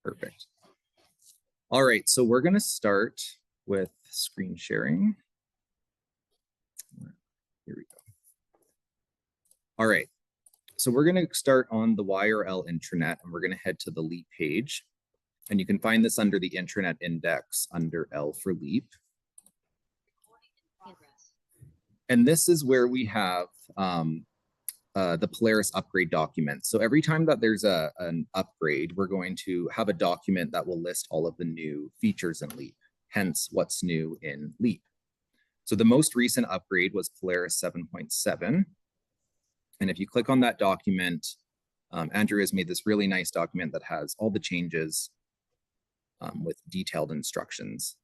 Perfect. All right, so we're going to start with screen sharing. Here we go. All right, so we're going to start on the YRL intranet, and we're going to head to the LEAP page. And you can find this under the intranet index under L for LEAP. And this is where we have the Polaris upgrade document. So every time that there's an upgrade, we're going to have a document that will list all of the new features in LEAP, hence what's new in LEAP. So the most recent upgrade was Polaris 7.7. And if you click on that document, Andrew has made this really nice document that has all the changes with detailed instructions.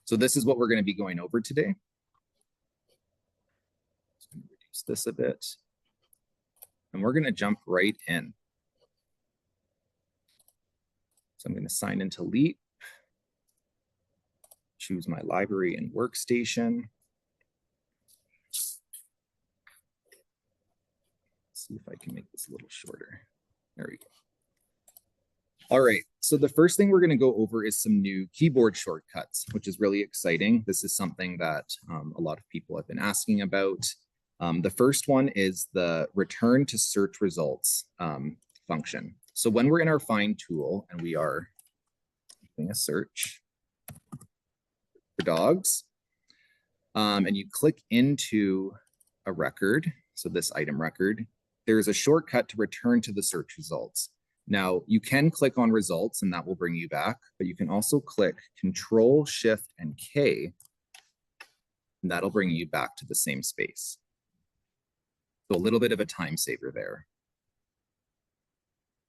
So this is what we're going to be going over today. This a bit, and we're going to jump right in. So I'm going to sign into LEAP, choose my library and workstation. See if I can make this a little shorter. There we go. All right, so the first thing we're going to go over is some new keyboard shortcuts, which is really exciting. This is something that a lot of people have been asking about. The first one is the return to search results function. So when we're in our find tool and we are doing a search for dogs, and you click into a record, so this item record, there's a shortcut to return to the search results. Now you can click on results and that will bring you back, but you can also click Control, Shift, and K, and that'll bring you back to the same space. So a little bit of a time saver there.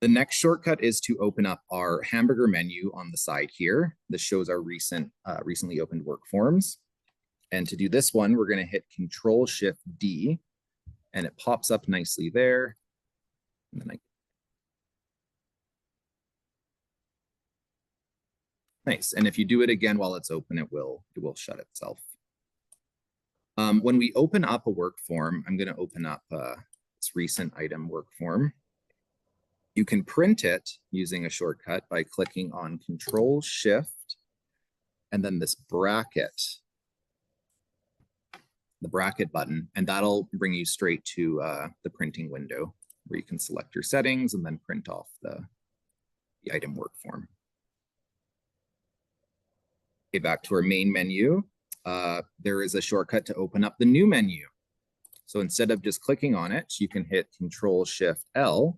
The next shortcut is to open up our hamburger menu on the side here. This shows our recently opened work forms. And to do this one, we're going to hit Control-Shift-D, and it pops up nicely there. And then nice. And if you do it again while it's open, it will shut itself. When we open up a work form, I'm going to open up this recent item work form. You can print it using a shortcut by clicking on Control Shift and then this bracket, the bracket button, and that'll bring you straight to the printing window where you can select your settings and then print off the item work form. Okay, back to our main menu. There is a shortcut to open up the new menu. So instead of just clicking on it, you can hit Control-Shift-L.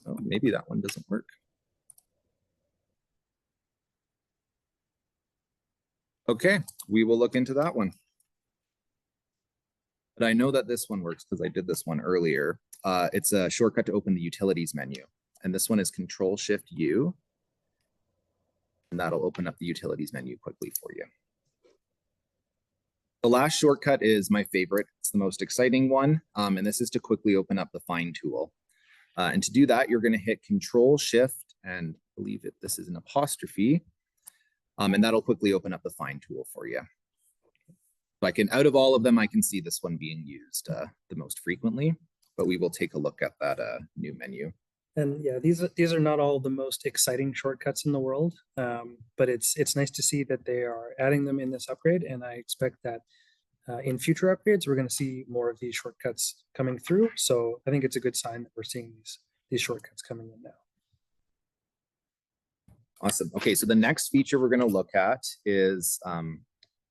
Oh, maybe that one doesn't work. Okay, we will look into that one. But I know that this one works because I did this one earlier. It's a shortcut to open the utilities menu. And this one is Control-Shift-U. And that'll open up the utilities menu quickly for you. The last shortcut is my favorite. It's the most exciting one. And this is to quickly open up the find tool. And to do that, you're going to hit Control-Shift, and I believe this is an apostrophe. And that'll quickly open up the find tool for you. So out of all of them, I can see this one being used the most frequently. But we will take a look at that new menu. And yeah, these are not all the most exciting shortcuts in the world, but it's nice to see that they are adding them in this upgrade, and I expect that in future upgrades we're going to see more of these shortcuts coming through. So I think it's a good sign that we're seeing these shortcuts coming in now. Awesome. Okay, so the next feature we're going to look at is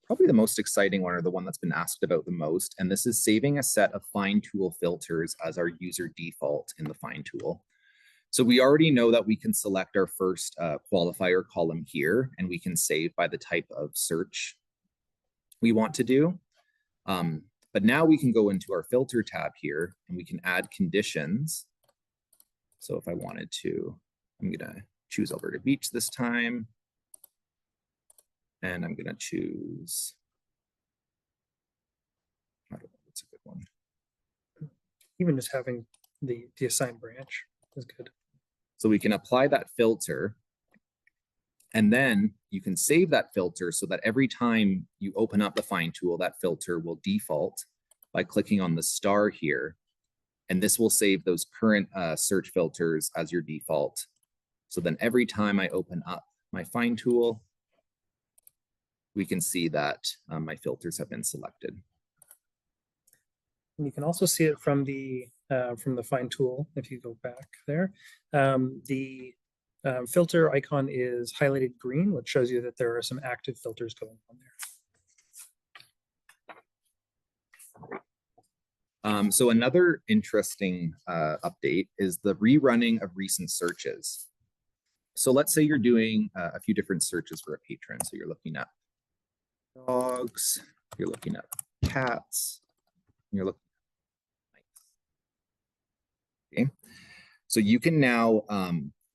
probably the most exciting one, or the one that's been asked about the most, and this is saving a set of find tool filters as our user default in the find tool. So we already know that we can select our first qualifier column here, and we can save by the type of search we want to do. But now we can go into our filter tab here, and we can add conditions. So if I wanted to, I'm going to choose Alberta Beach this time. And I'm going to choose, I don't know, what's a good one. Even just having the assigned branch is good. So we can apply that filter, and then you can save that filter so that every time you open up the find tool, that filter will default by clicking on the star here. And this will save those current search filters as your default. So then every time I open up my find tool, we can see that my filters have been selected. And you can also see it from the find tool. If you go back there, the filter icon is highlighted green, which shows you that there are some active filters going on there. So another interesting update is the rerunning of recent searches. So let's say you're doing a few different searches for a patron. So you're looking at dogs, you're looking at cats, you're looking at mice. Okay. So you can now,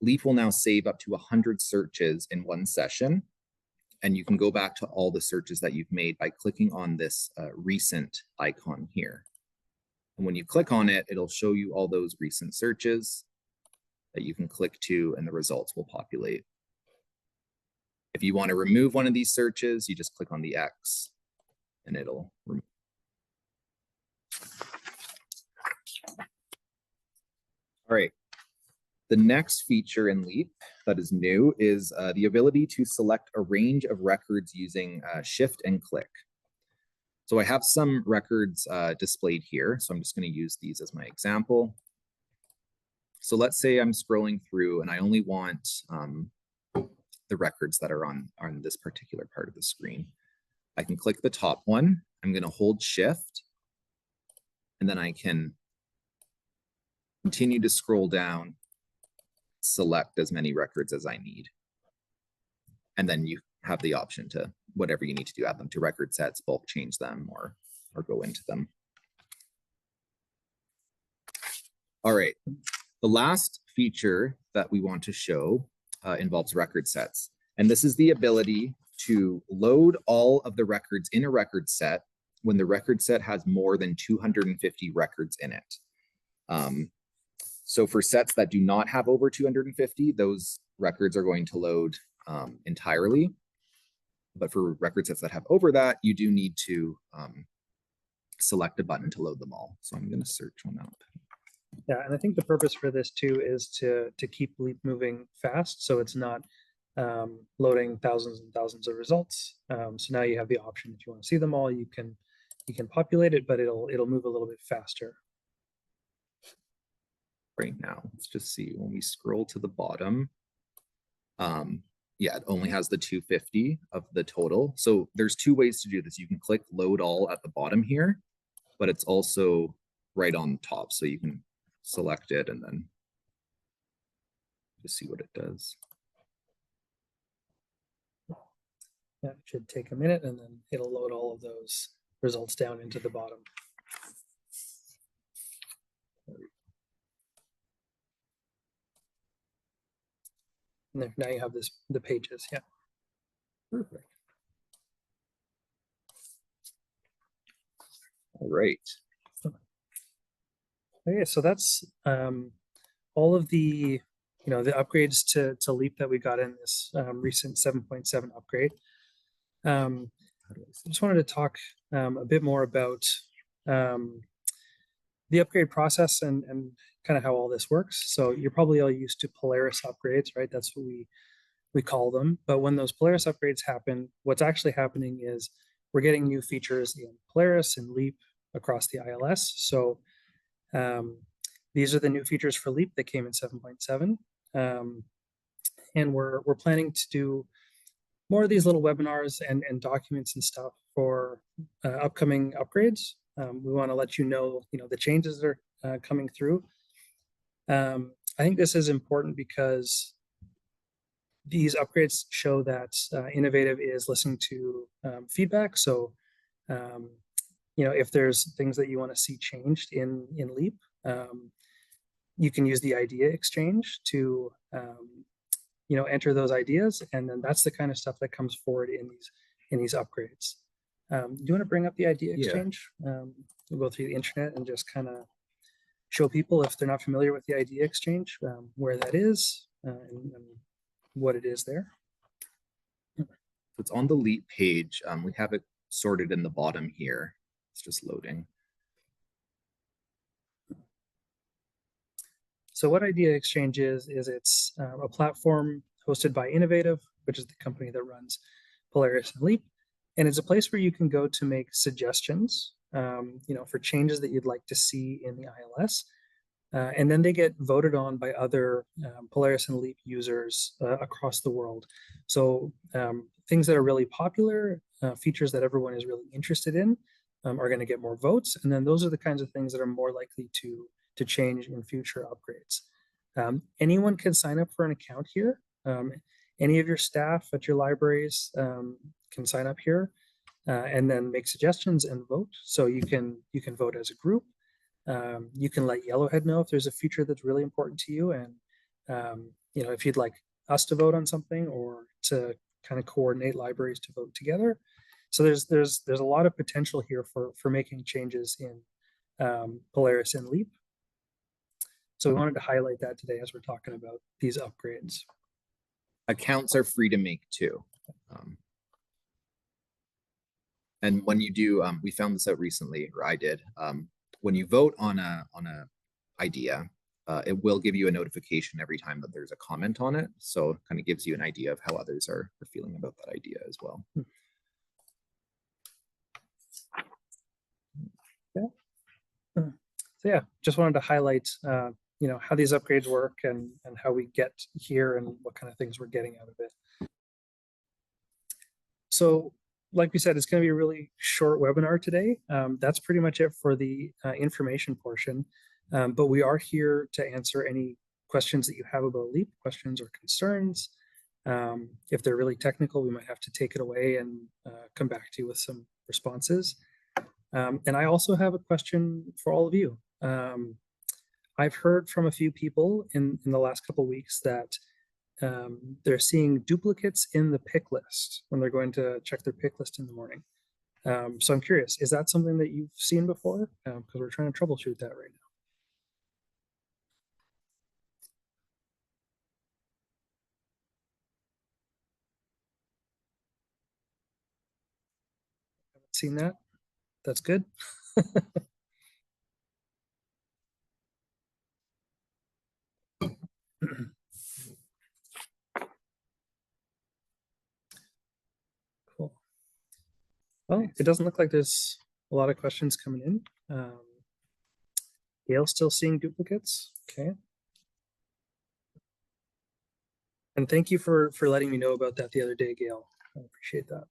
Leap will now save up to 100 searches in one session. And you can go back to all the searches that you've made by clicking on this recent icon here. And when you click on it, it'll show you all those recent searches that you can click to, and the results will populate. If you want to remove one of these searches, you just click on the X and it'll remove. All right. The next feature in Leap that is new is the ability to select a range of records using Shift and click. So I have some records displayed here, so I'm just going to use these as my example. So let's say I'm scrolling through and I only want the records that are on this particular part of the screen. I can click the top one. I'm going to hold Shift, and then I can continue to scroll down, select as many records as I need. And then you have the option to whatever you need to do, add them to record sets, bulk change them, or go into them. All right. The last feature that we want to show involves record sets. And this is the ability to load all of the records in a record set when the record set has more than 250 records in it. So for sets that do not have over 250, those records are going to load entirely. But for record sets that have over that, you do need to select a button to load them all. So I'm going to search one up. Yeah, and I think the purpose for this too is to keep Leap moving fast, so it's not loading thousands and thousands of results. So now you have the option, if you want to see them all, you can populate it, but it'll move a little bit faster. Right now, let's just see when we scroll to the bottom. Yeah, it only has the 250 of the total. So there's two ways to do this. You can click load all at the bottom here, but it's also right on top. So you can select it and then just see what it does. Yeah, it should take a minute and then it'll load all of those results down into the bottom. And there, now you have the pages, yeah. Perfect. All right. Okay, so that's all of the the upgrades to Leap that we got in this recent 7.7 upgrade. I just wanted to talk a bit more about the upgrade process and kind of how all this works. So you're probably all used to Polaris upgrades, right? That's what we call them. But when those Polaris upgrades happen, what's actually happening is we're getting new features in Polaris and Leap across the ILS. So these are the new features for Leap that came in 7.7. And we're planning to do more of these little webinars and documents and stuff for upcoming upgrades. We want to let you know the changes that are coming through. I think this is important because these upgrades show that Innovative is listening to feedback. So, if there's things that you want to see changed in Leap, you can use the idea exchange to enter those ideas, and then that's the kind of stuff that comes forward in these upgrades. Do you want to bring up the idea exchange? Yeah. We'll go through the internet and just kind of show people, if they're not familiar with the idea exchange, where that is and what it is there. It's on the Leap page. We have it sorted in the bottom here. It's just loading. So what Idea Exchange is it's a platform hosted by Innovative, which is the company that runs Polaris and Leap. And it's a place where you can go to make suggestions, for changes that you'd like to see in the ILS. And then they get voted on by other Polaris and Leap users across the world. So things that are really popular, features that everyone is really interested in, are going to get more votes. And then those are the kinds of things that are more likely to change in future upgrades. Anyone can sign up for an account here. Any of your staff at your libraries can sign up here and then make suggestions and vote. So you can vote as a group. You can let Yellowhead know if there's a feature that's really important to you, and if you'd like us to vote on something or to kind of coordinate libraries to vote together. So there's a lot of potential here for making changes in Polaris and Leap. So we wanted to highlight that today as we're talking about these upgrades. Accounts are free to make too. And when you do, we found this out recently, or I did. When you vote on a idea, it will give you a notification every time that there's a comment on it. So it kind of gives you an idea of how others are feeling about that idea as well. Okay. So yeah, just wanted to highlight how these upgrades work and how we get here and what kind of things we're getting out of it. So like we said, it's going to be a really short webinar today. That's pretty much it for the information portion. But we are here to answer any questions that you have about Leap, questions or concerns. If they're really technical, we might have to take it away and come back to you with some responses. And I also have a question for all of you. I've heard from a few people in the last couple of weeks that they're seeing duplicates in the pick list when they're going to check their pick list in the morning. So I'm curious, is that something that you've seen before? Because we're trying to troubleshoot that right now. Haven't seen that? That's good. Cool. Well, it doesn't look like there's a lot of questions coming in. Gail's still seeing duplicates. Okay. And thank you for letting me know about that the other day, Gail. I appreciate that.